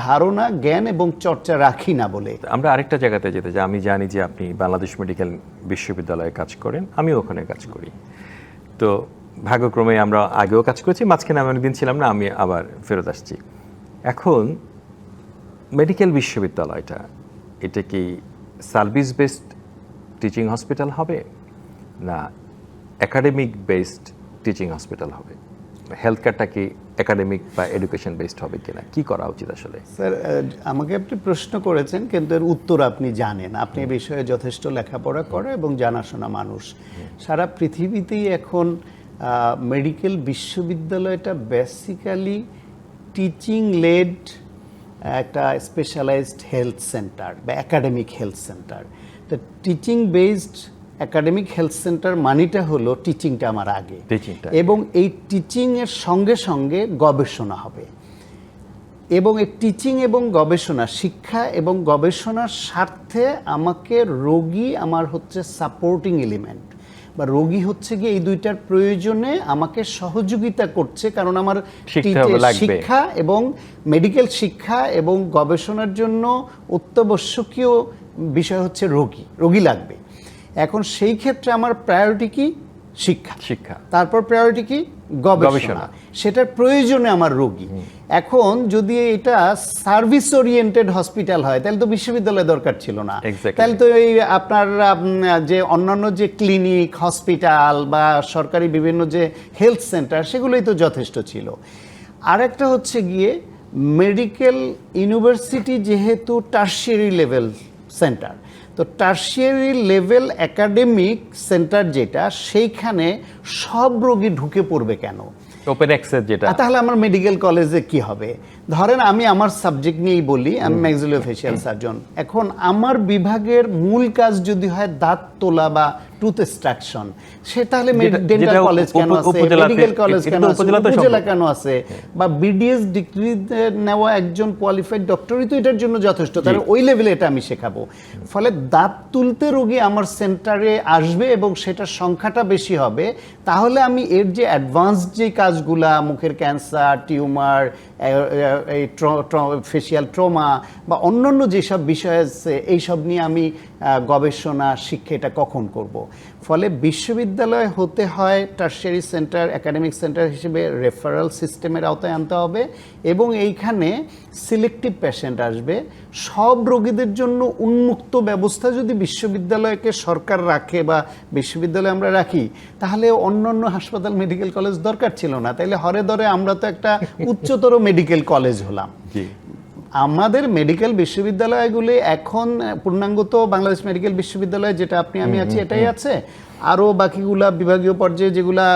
ধারণা, জ্ঞান এবং চর্চা রাখি না বলে। আমরা আরেকটা জায়গাতে যেতে চাই। আমি জানি যে আপনি বাংলাদেশ মেডিকেল বিশ্ববিদ্যালয়ে কাজ করেন, আমিও ওখানে কাজ করি। তো ভাগ্যক্রমে আমরা আগেও কাজ করেছি, মাঝখানে আমি অনেকদিন ছিলাম না, আমি আবার ফেরত আসছি। এখন মেডিকেল বিশ্ববিদ্যালয়টা, এটা কি সার্ভিস বেসড টিচিং হসপিটাল হবে না একাডেমিক বেসড টিচিং হসপিটাল হবে? হেলথ কেয়ারটা কি একাডেমিক বা এডুকেশন বেসড হবে কিনা, কি করা উচিত আসলে? স্যার, আমাকে আপনি প্রশ্ন করেছেন, কিন্তু এর উত্তর আপনি জানেন, আপনি এই বিষয়ে যথেষ্ট লেখাপড়া করা এবং জানাশোনা মানুষ। সারা পৃথিবীতেই এখন মেডিকেল বিশ্ববিদ্যালয়টা বেসিক্যালি টিচিং লেড একটা স্পেশালাইজড হেলথ সেন্টার বা একাডেমিক হেলথ সেন্টার। তো teaching based academic health centre মানিটা হলো টিচিংটা আমার আগে, এবং এই টিচিংয়ের সঙ্গে সঙ্গে গবেষণা হবে, এবং এই টিচিং এবং গবেষণা, শিক্ষা এবং গবেষণার স্বার্থে আমাকে রোগী আমার হচ্ছে সাপোর্টিং এলিমেন্ট, বা রোগী হচ্ছে গিয়ে এই দুইটার প্রয়োজনে আমাকে সহযোগিতা করছে। কারণ আমার শিক্ষা এবং মেডিকেল শিক্ষা এবং গবেষণার জন্য অত্যাবশ্যকীয় বিষয় হচ্ছে রোগী লাগবে। এখন সেই ক্ষেত্রে আমার প্রায়োরিটি কি? শিক্ষা। তারপর প্রায়োরিটি কি? গবেষণা। সেটার প্রয়োজনে আমার রোগী। এখন যদি এটা সার্ভিস ওরিয়েন্টেড হসপিটাল হয়, তাহলে তো বিশ্ববিদ্যালয় দরকার ছিল না। তাহলে তো এই আপনার যে অন্যান্য যে ক্লিনিক, হসপিটাল বা সরকারি বিভিন্ন যে হেলথ সেন্টার, সেগুলোই তো যথেষ্ট ছিল। আরেকটা হচ্ছে গিয়ে মেডিকেল ইউনিভার্সিটি যেহেতু টারশিয়ারি লেভেল সেন্টার, তো টারশিয়ারি লেভেল একাডেমিক সেন্টার যেটা, সেইখানে সব রোগী ঢুকে পড়বে কেন? ওপেন অ্যাক্সেস যেটা, তাহলে আমার মেডিকেল কলেজে কি হবে? ধরেন আমি আমার সাবজেক্ট নিয়েই বলি, আমি ম্যাক্সিলোফেশিয়াল সার্জন। এখন আমার বিভাগের মূল কাজ যদি হয় দাঁত তোলা বা টুথ এক্সট্রাকশন, সে তাহলে যেটা ডেন্টাল কলেজ কেন আছে, উপজেলাতে- মেডিকেল কলেজ এটা কেন তো আছে, উপজেলাতে উপজেলা সম্ভব। কেন আছে, বা বিডিএস ডিগ্রি নেওয়া একজন কোয়ালিফাইড ডক্টরই তো এটার জন্য যথেষ্ট, তার ওই লেভেলে এটা আমি শেখাবো। ফলে দাঁত তুলতে রোগী আমার সেন্টারে আসবে এবং সেটার সংখ্যাটা বেশি হবে। তাহলে আমি এর যে অ্যাডভান্স যে কাজগুলা, মুখের ক্যান্সার, টিউমার, এই ফেশিয়াল ট্রমা বা অন্যান্য যেসব বিষয় আছে, এইসব নিয়ে আমি গবেষণা শিক্ষা এটা কখন করব। ফলে বিশ্ববিদ্যালয় হতে হয় টারশিয়ারি সেন্টার, একাডেমিক সেন্টার হিসেবে রেফারেল সিস্টেমের আওতায় আনতে হবে এবং এইখানে সিলেক্টিভ পেশেন্ট আসবে। সব রোগীদের জন্য উন্মুক্ত ব্যবস্থা যদি বিশ্ববিদ্যালয়কে সরকার রাখে বা বিশ্ববিদ্যালয়ে আমরা রাখি, তাহলে অন্যান্য হাসপাতাল, মেডিকেল কলেজ দরকার ছিল না। তাইলে হরে ধরে আমরা তো একটা উচ্চতর মেডিকেল কলেজ হলাম। আমাদের মেডিকেল বিশ্ববিদ্যালয়গুলি এখন পূর্ণাঙ্গ তো বাংলাদেশ মেডিকেল বিশ্ববিদ্যালয়, যেটা আপনি আমি আছি, এটাই আছে। আরও বাকিগুলা বিভাগীয় পর্যায়ে যেগুলা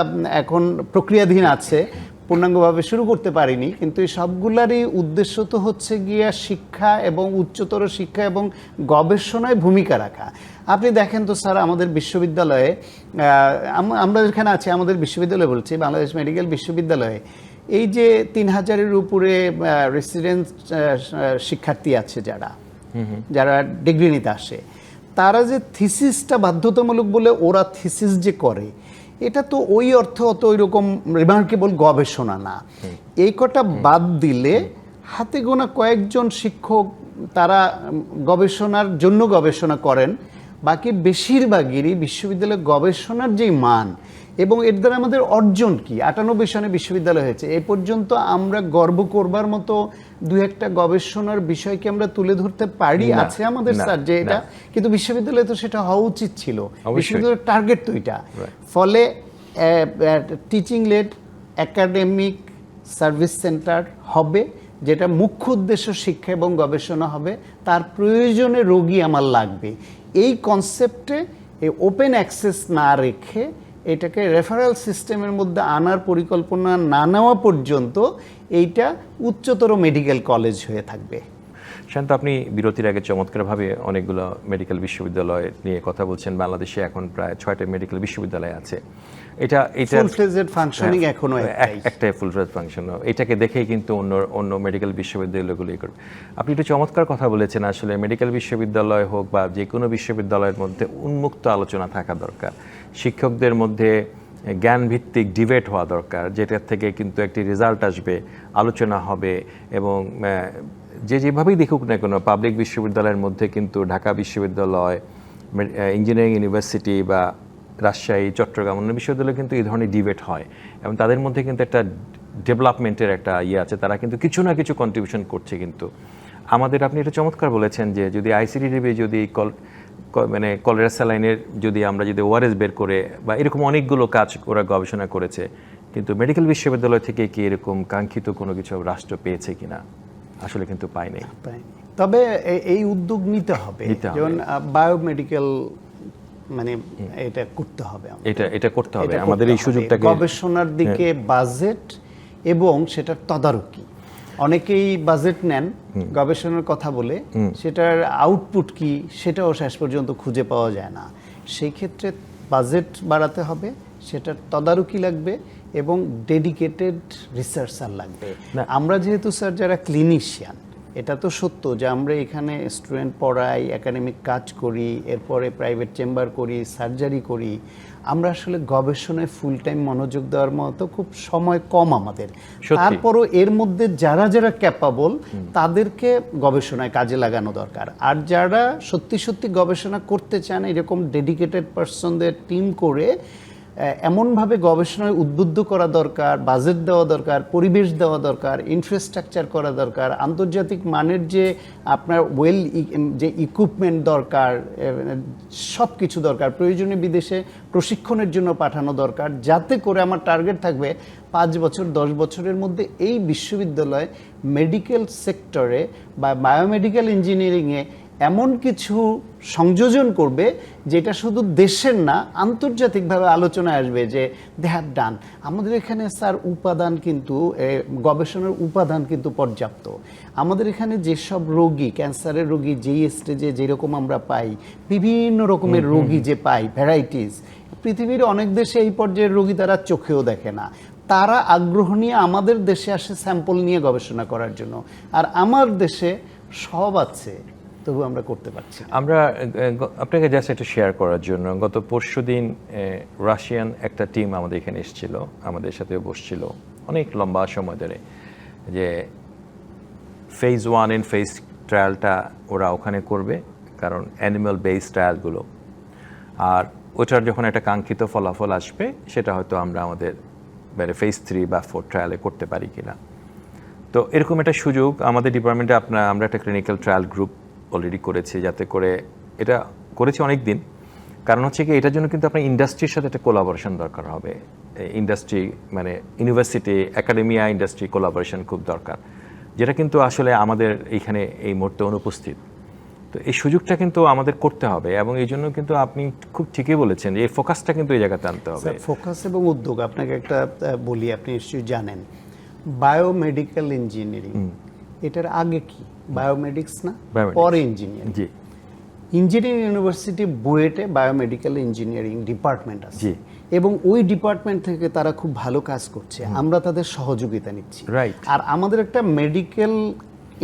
এখন প্রক্রিয়াধীন আছে, পূর্ণাঙ্গভাবে শুরু করতে পারিনি, কিন্তু এই সবগুলারই উদ্দেশ্য তো হচ্ছে গিয়া শিক্ষা এবং উচ্চতর শিক্ষা এবং গবেষণায় ভূমিকা রাখা। আপনি দেখেন তো স্যার, আমাদের বিশ্ববিদ্যালয়ে আমরা যেখানে আছি, আমাদের বিশ্ববিদ্যালয় বলছি বাংলাদেশ মেডিকেল বিশ্ববিদ্যালয়ে, এই যে 3000-এর উপরে রেসিডেন্ট শিক্ষার্থী আছে, যারা ডিগ্রি নিতে আসে, তারা যে থিসিসটা বাধ্যতামূলক বলে ওরা থিসিস যে করে, এটা তো ওই অর্থ অত ওই রকম রিমার্কেবল গবেষণা না। এই কটা বাদ দিলে হাতে গোনা কয়েকজন শিক্ষক তারা গবেষণার জন্য গবেষণা করেন, বাকি বেশিরভাগেরই বিশ্ববিদ্যালয়ের গবেষণার যেই মান এবং এর দ্বারা আমাদের অর্জন কি। 98 সনে বিশ্ববিদ্যালয় হয়েছে, এ পর্যন্ত আমরা গর্ব করবার মতো দু একটা গবেষণার বিষয়কে আমরা তুলে ধরতে পারি আছে আমাদের স্যার, যে এটা কিন্তু বিশ্ববিদ্যালয়ে তো সেটা হওয়া উচিত ছিল। বিশ্ববিদ্যালয়ের টার্গেট তো এটা। ফলে teaching led academic service centre হবে, যেটা মুখ্য উদ্দেশ্য শিক্ষা এবং গবেষণা হবে, তার প্রয়োজনে রোগী আমার লাগবে। এই কনসেপ্টে ওপেন অ্যাক্সেস না রেখে এটাকে রেফারেল সিস্টেমের মধ্যে আনার পরিকল্পনা না নেওয়া পর্যন্ত এইটা উচ্চতর মেডিকেল কলেজ হয়ে থাকবে। শান্ত, আপনি বিরতির আগে চমৎকারভাবে অনেকগুলো মেডিকেল বিশ্ববিদ্যালয় নিয়ে কথা বলছেন। বাংলাদেশে এখন প্রায় 6টা মেডিকেল বিশ্ববিদ্যালয় আছে। এটা ফুল ফ্লেজড ফাংশনিং এখনো একটাই ফুল ফ্লেজড ফাংশন। এটাকে দেখেই কিন্তু অন্য মেডিকেল বিশ্ববিদ্যালয়গুলো করবে। আপনি একটু চমৎকার কথা বলেছেন, আসলে মেডিকেল বিশ্ববিদ্যালয় হোক বা যে কোনো বিশ্ববিদ্যালয়ের মধ্যে উন্মুক্ত আলোচনা থাকা দরকার। শিক্ষকদের মধ্যে জ্ঞানভিত্তিক ডিবেট হওয়া দরকার, যেটার থেকে কিন্তু একটি রেজাল্ট আসবে, আলোচনা হবে এবং যেভাবেই দেখুক না কেন, পাবলিক বিশ্ববিদ্যালয়ের মধ্যে কিন্তু ঢাকা বিশ্ববিদ্যালয়, ইঞ্জিনিয়ারিং ইউনিভার্সিটি বা রাজশাহী, চট্টগ্রাম অন্য বিশ্ববিদ্যালয়ে কিন্তু এই ধরনের ডিবেট হয় এবং তাদের মধ্যে কিন্তু একটা ডেভেলপমেন্টের একটা আছে, তারা কিন্তু কিছু না কিছু কন্ট্রিবিউশন করছে। কিন্তু আমাদের, আপনি এটা চমৎকার বলেছেন যে যদি আইসিডিডিবি যদি মানে কলেরা স্যালাইনের যদি আমরা যদি ওআরএস বের করে বা এরকম অনেকগুলো কাজ ওরা গবেষণা করেছে, কিন্তু মেডিকেল বিশ্ববিদ্যালয় থেকে কি এরকম কাঙ্ক্ষিত কোনো কিছু রাষ্ট্র পেয়েছে কিনা? আসলে কিন্তু পাইনি। তবে এই উদ্যোগ নিতে হবে, যেমন বায়োমেডিকেল মানে এটা করতে হবে, এটা করতে হবে আমাদের এই সুযোগটাকে, গবেষণার দিকে বাজেট এবং সেটার তদারকি। অনেকেই বাজেট নেন গবেষণার কথা বলে, সেটার আউটপুট কি সেটাও শেষ পর্যন্ত খুঁজে পাওয়া যায় না। সেই ক্ষেত্রে বাজেট বাড়াতে হবে, সেটার তদারকি লাগবে এবং ডেডিকেটেড রিসার্চার লাগবে। আমরা যেহেতু স্যার যারা ক্লিনিশিয়ান, এটা তো সত্য যে আমরা এখানে স্টুডেন্ট পড়াই, একাডেমিক কাজ করি, এরপরে প্রাইভেট চেম্বার করি, সার্জারি করি, আমরা আসলে গবেষণায় ফুল টাইম মনোযোগ দেওয়ার মতো খুব সময় কম আমাদের। তারপরও এর মধ্যে যারা যারা ক্যাপাবল তাদেরকে গবেষণায় কাজে লাগানো দরকার। আর যারা সত্যি সত্যি গবেষণা করতে চান, এরকম ডেডিকেটেড পার্সনদের টিম করে এমনভাবে গবেষণায় উদ্বুদ্ধ করা দরকার, বাজেট দেওয়া দরকার, পরিবেশ দেওয়া দরকার, ইনফ্রাস্ট্রাকচার করা দরকার, আন্তর্জাতিক মানের যে আপনার যে ইকুইপমেন্ট দরকার, সব কিছু দরকার, প্রয়োজনে বিদেশে প্রশিক্ষণের জন্য পাঠানো দরকার, যাতে করে আমার টার্গেট থাকবে 5 বছর 10 বছরের মধ্যে এই বিশ্ববিদ্যালয় মেডিকেল সেক্টরে বা বায়োমেডিক্যাল ইঞ্জিনিয়ারিংয়ে এমন কিছু সংযোজন করবে যেটা শুধু দেশের না, আন্তর্জাতিকভাবে আলোচনায় আসবে যে দে হ্যাভ ডান। আমাদের এখানে স্যার উপাদান কিন্তু গবেষণার উপাদান কিন্তু পর্যাপ্ত। আমাদের এখানে যেসব রোগী, ক্যান্সারের রোগী যেই স্টেজে যেরকম আমরা পাই, বিভিন্ন রকমের রোগী যে পাই, ভ্যারাইটিস, পৃথিবীর অনেক দেশে এই পর্যায়ের রোগী তারা চোখেও দেখে না। তারা আগ্রহ নিয়ে আমাদের দেশে আসে স্যাম্পল নিয়ে গবেষণা করার জন্য। আর আমার দেশে সব আছে, তবু আমরা করতে পারছি না। আমরা আপনাকে জাস্ট একটু শেয়ার করার জন্য, গত পরশুদিন রাশিয়ান একটা টিম আমাদের এখানে এসেছিল, আমাদের সাথে বসছিল অনেক লম্বা সময় ধরে, যে ফেজ 1 এন্ড ফেজ ট্রায়ালটা ওরা ওখানে করবে, কারণ অ্যানিমাল বেস ট্রায়ালগুলো, আর ওটার যখন একটা কাঙ্ক্ষিত ফলাফল আসবে সেটা হয়তো আমরা আমাদের ফেজ 3 বা 4 ট্রায়ালে করতে পারি কিনা। তো এরকম একটা সুযোগ আমাদের ডিপার্টমেন্টে আমরা একটা ক্লিনিক্যাল ট্রায়াল গ্রুপ অলরেডি করেছি, যাতে করে এটা করেছি অনেক দিন। কারণ হচ্ছে কি, এটার জন্য কিন্তু আপনার ইন্ডাস্ট্রির সাথে একটা কোলাবোরেশন দরকার হবে। ইন্ডাস্ট্রি মানে ইউনিভার্সিটি, একাডেমিয়া, ইন্ডাস্ট্রি কোলাবোরেশন খুব দরকার, যেটা কিন্তু আসলে আমাদের এইখানে এই মুহূর্তে অনুপস্থিত। তো এই সুযোগটা কিন্তু আমাদের করতে হবে, এবং এই জন্য কিন্তু আপনি খুব ঠিকই বলেছেন, এই ফোকাসটা কিন্তু এই জায়গাতে আনতে হবে। ফোকাস এবং উদ্যোগ, আপনাকে একটা বলি, আপনি নিশ্চয়ই জানেন বায়োমেডিক্যাল ইঞ্জিনিয়ারিং এটার আগে কি বায়োমেডিক্স না, পরে ইঞ্জিনিয়ারিং। জি, ইঞ্জিনিয়ারিং ইউনিভার্সিটি বুয়েটে বায়োমেডিক্যাল ইঞ্জিনিয়ারিং ডিপার্টমেন্ট আছে, এবং ওই ডিপার্টমেন্ট থেকে তারা খুব ভালো কাজ করছে, আমরা তাদের সহযোগিতা নিচ্ছি। রাইট। আর আমাদের একটা মেডিকেল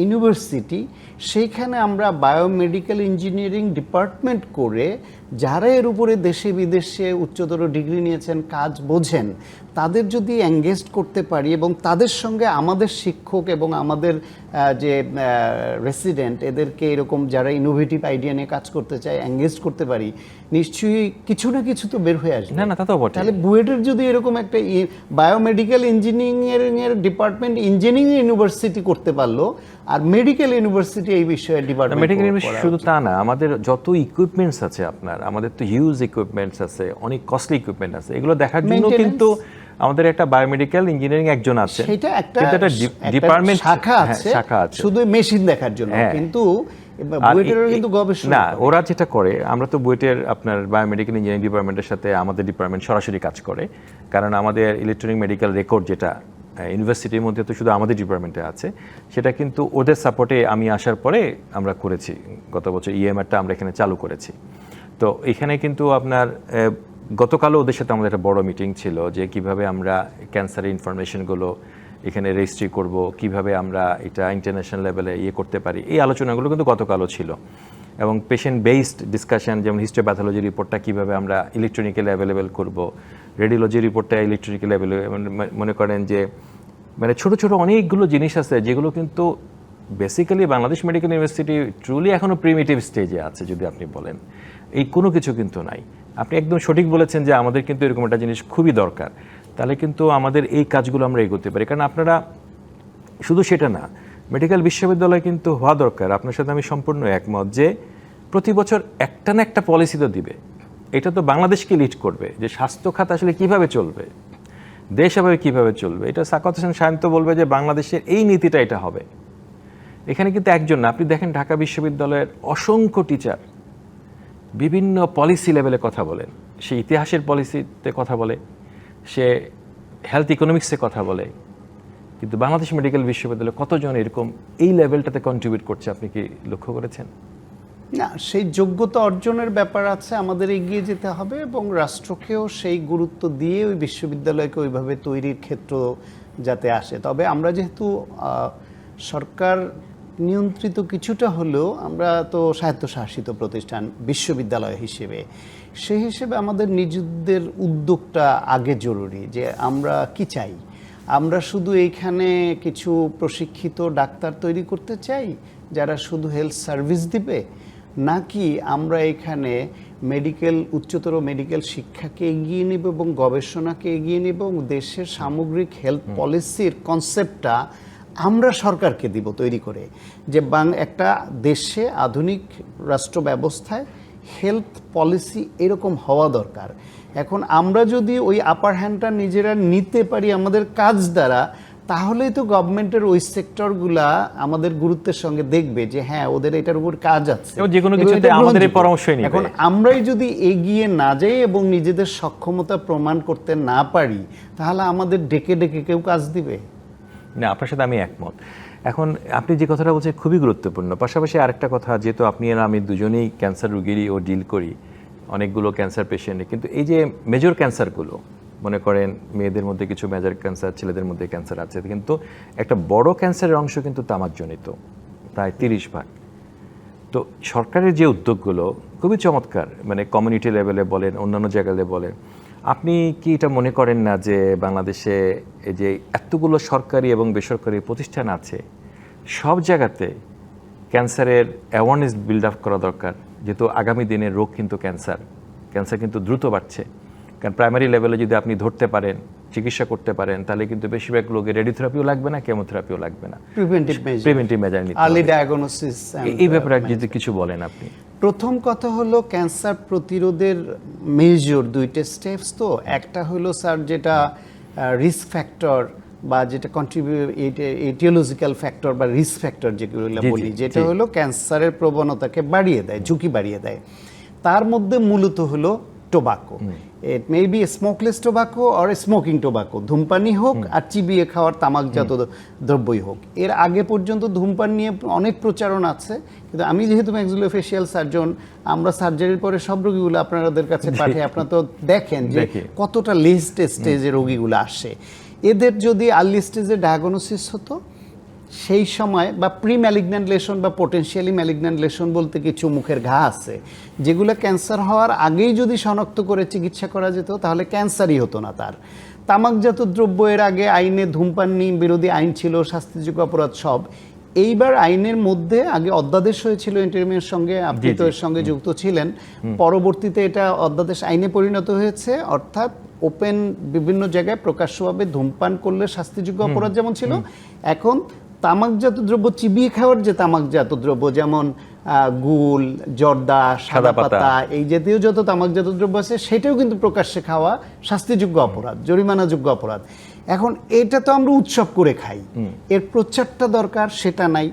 ইউনিভার্সিটি, সেইখানে আমরা বায়োমেডিক্যাল ইঞ্জিনিয়ারিং ডিপার্টমেন্ট করে যারা এর উপরে দেশে বিদেশে উচ্চতর ডিগ্রি নিয়েছেন, কাজ বোঝেন, তাদের যদি এঙ্গেজ করতে পারি এবং তাদের সঙ্গে আমাদের শিক্ষক এবং আমাদের যে রেসিডেন্ট, এদেরকে এরকম যারা ইনোভেটিভ আইডিয়া নিয়ে কাজ করতে চায় এঙ্গেজ করতে পারি, নিশ্চয়ই কিছু না কিছু তো বের হয়ে আসবে। না তা তো বটে। তাহলে বুয়েটের যদি এরকম একটা বায়োমেডিক্যাল ইঞ্জিনিয়ারিং এর ডিপার্টমেন্ট ইঞ্জিনিয়ারিং ইউনিভার্সিটি করতে পারলো, আর মেডিকেল ইউনিভার্সিটি এই বিষয়ে ডিপার্টমেন্ট, মেডিকেল ইউনিভার্সিটি শুধু তা না, আমাদের যত ইকুইপমেন্টস আছে আমাদের তো হিউজ ইকুইপমেন্টস আছে, অনেক কস্টলি ইকুইপমেন্ট আছে, এগুলো দেখার জন্য কিন্তু আমাদের একটা বায়োমেডিক্যাল ইঞ্জিনিয়ারিং একজন আছে, সেটা একটা ডিপার্টমেন্ট শাখা আছে শুধু মেশিন দেখার জন্য, কিন্তু বুয়েটের কিন্তু গবেষণা না, ওরা যেটা করে, আমরা তো বুয়েটের আপনার বায়োমেডিক্যাল ইঞ্জিনিয়ারিং ডিপার্টমেন্টের সাথে আমাদের ডিপার্টমেন্ট সরাসরি কাজ করে, কারণ আমাদের ইলেকট্রনিক মেডিকেল রেকর্ড যেটা ইউনিভার্সিটির মধ্যে তো শুধু আমাদের ডিপার্টমেন্টে আছে, সেটা কিন্তু ওদের সাপোর্টে আমি আসার পরে আমরা করেছি। গত বছর ইএমআরটা আমরা এখানে চালু করেছি। তো এখানে কিন্তু আপনার গতকালও ওদের সাথে আমাদের একটা বড় মিটিং ছিল, যে কিভাবে আমরা ক্যান্সারের ইনফরমেশনগুলো এখানে রেজিস্ট্রি করব, কিভাবে আমরা এটা ইন্টারন্যাশনাল লেভেলে করতে পারি, এই আলোচনাগুলো কিন্তু গতকালও ছিল। এবং পেশেন্ট বেসড ডিসকাশন, যেমন হিস্টোপ্যাথোলজি রিপোর্টটা কিভাবে আমরা ইলেকট্রনিক্যালি অ্যাভেলেবেল করব, রেডিওলজি রিপোর্টটা ইলেকট্রনিক্যালি অ্যাভেলেবেল, মনে করেন যে ছোট ছোট অনেকগুলো জিনিস আছে যেগুলো কিন্তু basically Bangladesh medical university truly এখনও প্রিমিটিভ স্টেজে আছে যদি আপনি বলেন, এই কোনো কিছু কিন্তু নাই। আপনি একদম সঠিক বলেছেন যে আমাদের কিন্তু এরকম একটা জিনিস খুবই দরকার, তাহলে কিন্তু আমাদের এই কাজগুলো আমরা এগোতে পারি। কারণ আপনারা শুধু সেটা না, মেডিকেল বিশ্ববিদ্যালয় কিন্তু হওয়া দরকার। আপনার সাথে আমি সম্পূর্ণ একমত যে প্রতি বছর একটা না একটা পলিসি তো দিবে, এটা তো বাংলাদেশকে লিড করবে, যে স্বাস্থ্য খাত আসলে কিভাবে চলবে, দেশ এভাবে কীভাবে চলবে, এটা সাকাওয়াত হোসেন শান্ত বলবে যে বাংলাদেশের এই নীতিটা এটা হবে। এখানে কিন্তু একজন না, আপনি দেখেন ঢাকা বিশ্ববিদ্যালয়ের অসংখ্য টিচার বিভিন্ন পলিসি লেভেলে কথা বলেন, সে ইতিহাসের পলিসিতে কথা বলে, সে হেলথ ইকোনমিক্সে কথা বলে, কিন্তু বাংলাদেশ মেডিকেল বিশ্ববিদ্যালয়ে কতজন এরকম এই লেভেলটাতে কন্ট্রিবিউট করছে আপনি কি লক্ষ্য করেছেন? না, সেই যোগ্যতা অর্জনের ব্যাপার আছে, আমাদের এগিয়ে যেতে হবে এবং রাষ্ট্রকেও সেই গুরুত্ব দিয়ে ওই বিশ্ববিদ্যালয়কে ওইভাবে তৈরির ক্ষেত্র যাতে আসে। তবে আমরা যেহেতু সরকার নিয়ন্ত্রিত কিছুটা হলেও, আমরা তো স্বায়ত্তশাসিত প্রতিষ্ঠান বিশ্ববিদ্যালয় হিসেবে, সেই হিসেবে আমাদের নিজেদের উদ্যোগটা আগে জরুরি, যে আমরা কি চাই। আমরা শুধু এইখানে কিছু প্রশিক্ষিত ডাক্তার তৈরি করতে চাই যারা শুধু হেলথ সার্ভিস দিবে, নাকি আমরা এখানে উচ্চতর মেডিকেল শিক্ষাকে এগিয়ে নেব এবং গবেষণাকে এগিয়ে নেব এবং দেশের সামগ্রিক হেলথ পলিসির কনসেপ্টটা আমরা সরকারকে দিব তৈরি করে, যে একটা দেশে আধুনিক রাষ্ট্র ব্যবস্থায় হেলথ পলিসি এরকম হওয়া দরকার। এখন আমরা যদি ওই আপার হ্যান্ডটা নিজেরা নিতে পারি আমাদের কাজ দ্বারা, তাহলেই তো গভর্নমেন্টের ওই সেক্টরগুলা আমাদের গুরুত্বের সঙ্গে দেখবে যে হ্যাঁ ওদের এটার উপর কাজ আছে এবং যে কোনো এবং কিছুতে এটা আমাদের এই গ্রহণযোগ্য। পরামর্শই নিবে। এখন আমরাই যদি এগিয়ে না যাই এবং নিজেদের সক্ষমতা প্রমাণ করতে না পারি তাহলে আমাদের ডেকে ডেকে কেউ কাজ দিবে? না, আপনার সাথে আমি একমত। এখন আপনি যে কথাটা বলছেন খুবই গুরুত্বপূর্ণ। পাশাপাশি আরেকটা কথা, যেহেতু আপনি আর আমি দুজনেই ক্যান্সার রোগীরই ও ডিল করি, অনেকগুলো ক্যান্সার পেশেন্টে, কিন্তু এই যে মেজর ক্যান্সারগুলো, মনে করেন মেয়েদের মধ্যে কিছু মেজর ক্যান্সার, ছেলেদের মধ্যে ক্যান্সার আছে, কিন্তু একটা বড় ক্যান্সারের অংশ কিন্তু তামাকজনিত, প্রায় 30%। তো সরকারের যে উদ্যোগগুলো খুবই চমৎকার, মানে কমিউনিটি লেভেলে বলেন, অন্যান্য জায়গায় বলেন, আপনি কি এটা মনে করেন না যে বাংলাদেশে এই যে এতগুলো সরকারি এবং বেসরকারি প্রতিষ্ঠান আছে, সব জায়গাতে ক্যান্সারের অ্যাওয়ারনেস বিল্ড আপ করা দরকার? যেহেতু আগামী দিনের রোগ কিন্তু ক্যান্সার কিন্তু দ্রুত বাড়ছে। কারণ প্রাইমারি লেভেলে যদি আপনি ধরতে পারেন, চিকিৎসা করতে পারেন, তাহলে কিন্তু বেশিরভাগ লোকের রেডিওথেরাপিও লাগবে না, কেমোথেরাপিও লাগবে না। প্রিভেন্টিভ মেজার নিতে হবে। Early diagnosis. এই ব্যাপারে যদি কিছু বলেন আপনি। প্রথম কথা হলো ক্যান্সার প্রতিরোধের মেজর দুইটা স্টেপস। তো একটা হলো স্যার যেটা রিস্ক ফ্যাক্টর বা যেটা এটিওলজিক্যাল ফ্যাক্টর বা রিস্ক ফ্যাক্টর যেগুলো বলি, যেটা হলো ক্যান্সারের প্রবণতাকে বাড়িয়ে দেয়, ঝুঁকি বাড়িয়ে দেয়। তার মধ্যে মূলত হলো tobacco. It may be smokeless tobacco or smoking tobacco, ধূমপানই হোক আর চিবিয়ে খাওয়ার তামাকজাত দ্রব্যই হোক। এর আগে পর্যন্ত ধূমপান নিয়ে অনেক প্রচারণা আছে, কিন্তু আমি যেহেতু ম্যাক্সিলোফেশিয়াল সার্জন, আমরা সার্জারির পরে সব রোগীগুলো আপনাদের কাছে পাঠিয়ে আপনারা তো দেখেন যে কতটা লেট স্টেজে রোগীগুলো আসে। এদের যদি আর্লি স্টেজে ডায়াগনোসিস হতো সেই সময়, বা প্রি ম্যালিগন্যান্ট লেশন বা পোটেনশিয়ালি ম্যালিগন্যান্ট লেশন বলতে কিছু মুখের ঘা আছে যেগুলো ক্যান্সার হওয়ার আগেই যদি শনাক্ত করে চিকিৎসা করা যেত তাহলে ক্যান্সারই হতো না তার। তামাকজাত দ্রব্য এর আগে আইনে ধূমপান বিরোধী আইন ছিল, শাস্তিযোগ্য অপরাধ সব। এইবার আইনের মধ্যে আগে অধ্যাদেশ হয়েছিল ইন্টারিমের সঙ্গে, আপনি তো এর সঙ্গে যুক্ত ছিলেন, পরবর্তীতে এটা অধ্যাদেশ আইনে পরিণত হয়েছে। অর্থাৎ ওপেন বিভিন্ন জায়গায় প্রকাশ্যভাবে ধূমপান করলে শাস্তিযোগ্য অপরাধ যেমন ছিল, এখন তামাকজাত দ্রব্য চিবিয়ে খাওয়ার যে তামাকজাত দ্রব্য, যেমন গুল, জর্দা, সাদা পাতা, এই জাতীয় যত তামাকজাত দ্রব্য আছে সেটাও কিন্তু প্রকাশ্যে খাওয়া শাস্তিযোগ্য অপরাধ, জরিমানাযোগ্য অপরাধ। এখন এটা তো আমরা উৎসব করে খাই, এর প্রচারটা দরকার, সেটা নাই।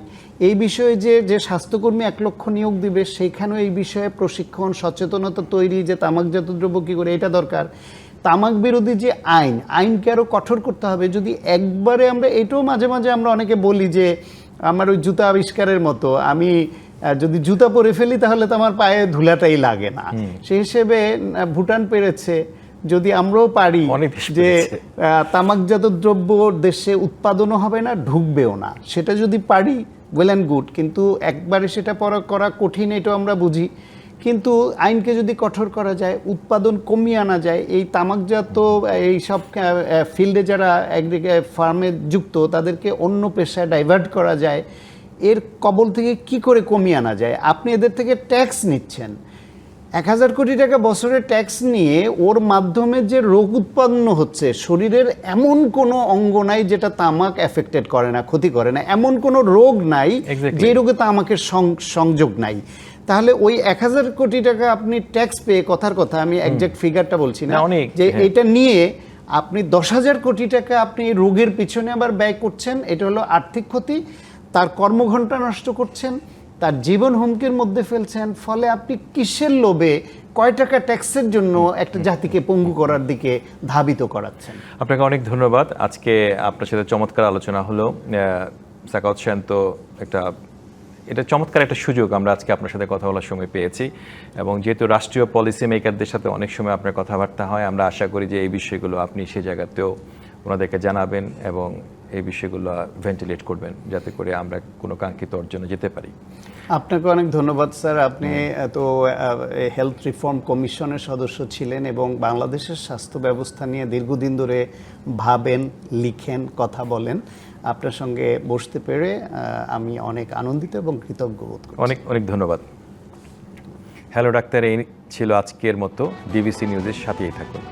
এই বিষয়ে যে স্বাস্থ্যকর্মী 1 লক্ষ নিয়োগ দিবে সেইখানেও এই বিষয়ে প্রশিক্ষণ, সচেতনতা তৈরি, যে তামাকজাত দ্রব্য কী করে, এটা দরকার। তামাক বিরোধী যে আইনকে আরও কঠোর করতে হবে। যদি একবারে আমরা এটাও মাঝে মাঝে আমরা অনেকে বলি যে আমার ওই জুতা আবিষ্কারের মতো, আমি যদি জুতা পরে ফেলি তাহলে তো আমার পায়ে ধুলাটাই লাগে না। সেই হিসেবে ভুটান পেরেছে, যদি আমরাও পারি যে তামাকজাত দ্রব্য দেশে উৎপাদনও হবে না, ঢুকবেও না, সেটা যদি পারি ওয়েল অ্যান্ড গুড। কিন্তু একবারে সেটা করা কঠিন, এটাও আমরা বুঝি। কিন্তু আইনকে যদি কঠোর করা যায়, উৎপাদন কমিয়ে আনা যায়, এই তামাকজাত এই সব ফিল্ডে যারা ফার্মে যুক্ত তাদেরকে অন্য পেশায় ডাইভার্ট করা যায়, এর কবল থেকে কি করে কমিয়ে আনা যায়। আপনি এদের থেকে ট্যাক্স নিচ্ছেন, 1000 কোটি টাকা বছরে ট্যাক্স নিয়ে ওর মাধ্যমে যে রোগ উৎপন্ন হচ্ছে, শরীরের এমন কোনো অঙ্গ নাই যেটা তামাক এফেক্টেড করে না, ক্ষতি করে না, এমন কোনো রোগ নাই যে রোগে তামাকের সংযোগ নাই। তাহলে ওই 1000 কোটি টাকা আপনি ট্যাক্স পেয়ে, কথার কথা, আমি একজ্যাক্ট ফিগারটা বলছি না, যে এটা নিয়ে আপনি 10,000 কোটি টাকা আপনি এই রোগের পিছনে আবার ব্যয় করছেন। এটা হলো আর্থিক ক্ষতি, তার কর্মঘণ্টা নষ্ট করছেন, তার জীবন হুমকির মধ্যে ফেলছেন। ফলে আপনি কিসের লোভে কয় টাকা ট্যাক্সের জন্য একটা জাতিকে পঙ্গু করার দিকে ধাবিত করাচ্ছেন? আপনাকে অনেক ধন্যবাদ। আজকে আপনার সাথে চমৎকার আলোচনা হলো। সাখাওয়াত হোসেন, তো এটা চমৎকার একটা সুযোগ আমরা আজকে আপনার সাথে কথা বলার সময় পেয়েছি, এবং যেহেতু রাষ্ট্রীয় পলিসি মেকারদের সাথে অনেক সময় আপনার কথাবার্তা হয়, আমরা আশা করি যে এই বিষয়গুলো আপনি সে জায়গাতেও ওনাদেরকে জানাবেন এবং এই বিষয়গুলো ভেন্টিলেট করবেন, যাতে করে আমরা কোনো কাঙ্ক্ষিত অর্জনে যেতে পারি। আপনাকে অনেক ধন্যবাদ স্যার। আপনি তো হেলথ রিফর্ম কমিশনের সদস্য ছিলেন এবং বাংলাদেশের স্বাস্থ্য ব্যবস্থা নিয়ে দীর্ঘদিন ধরে ভাবেন, লিখেন, কথা বলেন। আপনার সঙ্গে বসতে পেরে আমি অনেক আনন্দিত এবং কৃতজ্ঞ বোধ করি। অনেক অনেক ধন্যবাদ। হ্যালো ডাক্তার, এই ছিল আজকের মতো। ডিবিসি নিউজের সাথেই থাকুন।